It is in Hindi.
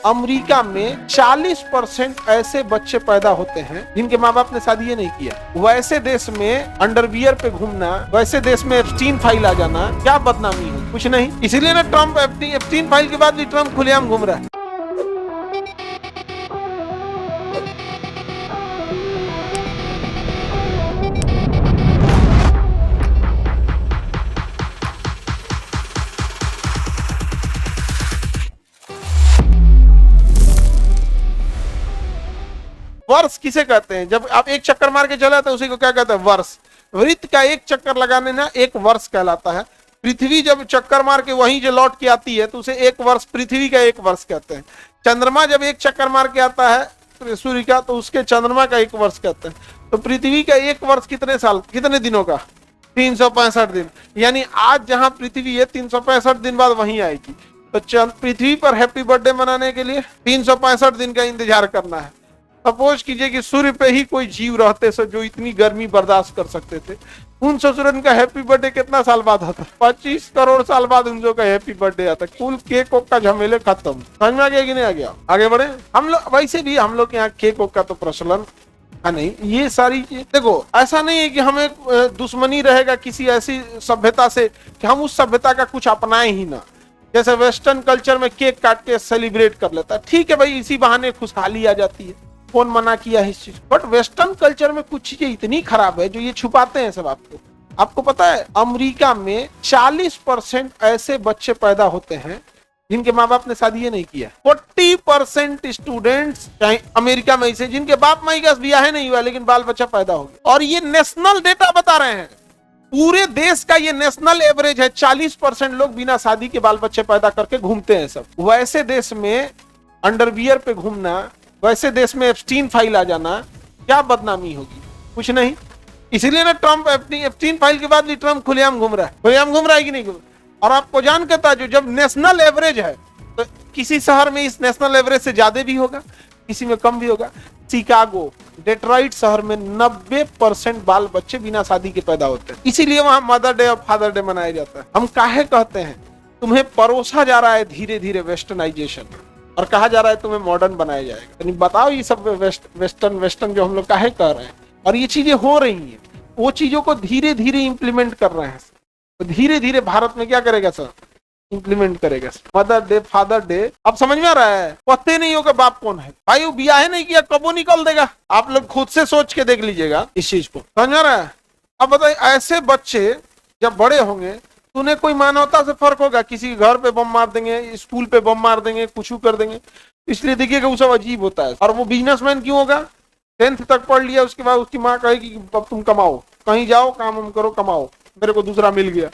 अमेरिका में 40% ऐसे बच्चे पैदा होते हैं जिनके माँ बाप ने शादी नहीं किया। वैसे देश में अंडरवियर पे घूमना, वैसे देश में एप्स्टीन फाइल आ जाना, क्या बदनामी है? कुछ नहीं। इसीलिए ना ट्रम्प एप्स्टीन फाइल के बाद भी ट्रम्प खुलेआम घूम रहा है। वर्ष किसे कहते हैं? जब आप एक चक्कर मार के चला तो उसी को क्या कहते हैं? वर्ष। वृत्त का एक चक्कर लगाने ना एक वर्ष कहलाता है। पृथ्वी जब चक्कर मार के वहीं जो लौट के आती है तो उसे एक वर्ष, पृथ्वी का एक वर्ष कहते हैं। चंद्रमा जब एक चक्कर मार के आता है सूर्य का तो उसके चंद्रमा का एक वर्ष कहते हैं। तो पृथ्वी का एक वर्ष कितने साल, कितने दिनों का? 365 दिन। यानी आज जहां पृथ्वी है 365 दिन बाद वहीं आएगी। तो पृथ्वी पर हैप्पी बर्थडे मनाने के लिए 365 दिन का इंतजार करना है। सपोज कीजिए कि सूर्य पे ही कोई जीव रहते सो जो इतनी गर्मी बर्दाश्त कर सकते थे, उन सूर्य का हैप्पी बर्थडे कितना साल बाद आता? 25 करोड़ साल बाद उन का हैप्पी बर्थडे आता। कुल केक ओक का झमेले खत्म। समझ में आ गया कि नहीं आ गया? आगे बढ़े। हम लोग वैसे भी हम लोग के यहाँ केक ओक का तो प्रचलन है नहीं। ये सारी देखो, ऐसा नहीं है कि हमें दुश्मनी रहेगा किसी ऐसी सभ्यता से कि हम उस सभ्यता का कुछ अपनाए ही ना। जैसे वेस्टर्न कल्चर में केक काट के सेलिब्रेट कर लेता है, ठीक है भाई, इसी बहाने खुशहाली आ जाती है। कौन मना किया है इस चीज? बट वेस्टर्न कल्चर में कुछ चीजें इतनी खराब है जो ये छुपाते हैं सब। आपको पता है अमेरिका में 40% ऐसे बच्चे पैदा होते हैं जिनके माँ बाप ने शादी नहीं किया। 40% स्टूडेंट्स अमेरिका में ऐसे जिनके बाप माई का ब्याह नहीं हुआ लेकिन बाल बच्चा पैदा हो गया। और ये नेशनल डेटा बता रहे हैं, पूरे देश का ये नेशनल एवरेज है। 40% लोग बिना शादी के बाल बच्चे पैदा करके घूमते हैं सब। वैसे देश में अंडरवियर पे घूमना, वैसे देश में एप्स्टीन फाइल आ जाना, क्या बदनामी होगी? कुछ नहीं। इसीलिए ना ट्रम्प एप्स्टीन फाइल के बाद भी ट्रम्प खुलेआम घूम रहा है। खुलेआम घूम रहा है कि नहीं घूम? और आपको जान के था, जो जब नेशनल एवरेज है तो किसी शहर में इस नेशनल एवरेज से ज्यादा भी होगा, किसी में कम भी होगा। शिकागो, डेट्रॉइट शहर में 90% बाल बच्चे बिना शादी के पैदा होते हैं। इसीलिए वहां मदर डे और फादर डे मनाया जाता है। हम काहे कहते हैं तुम्हें परोसा जा रहा है धीरे धीरे वेस्टर्नाइजेशन, और कहा जा रहा है तुम्हें मॉडर्न बनाया जाएगा। तो बताओ ये सब वेस्टर्न जो हम लोग काहे कर रहे हैं? और ये चीजें हो रही हैं, वो चीजों को धीरे धीरे इंप्लीमेंट कर रहे हैं। तो धीरे धीरे भारत में क्या करेगा सर? इंप्लीमेंट करेगा। मदर डे, फादर डे, अब समझ में आ रहा है? पता नहीं होगा बाप कौन है भाई, वो ब्याह नहीं किया कबो निकल देगा। आप लोग खुद से सोच के देख लीजिएगा इस चीज को। समझ में आ रहा है? अब बताइए, ऐसे बच्चे जब बड़े होंगे तो उन्हें कोई मानवता से फर्क होगा? किसी घर पे बम मार देंगे, स्कूल पे बम मार देंगे, कुछ कर देंगे। इसलिए देखिएगा वो सब अजीब होता है। और वो बिजनेसमैन क्यों होगा? 10th तक पढ़ लिया, उसके बाद उसकी माँ कहेगी अब तुम कमाओ, कहीं जाओ, काम करो, कमाओ, मेरे को दूसरा मिल गया।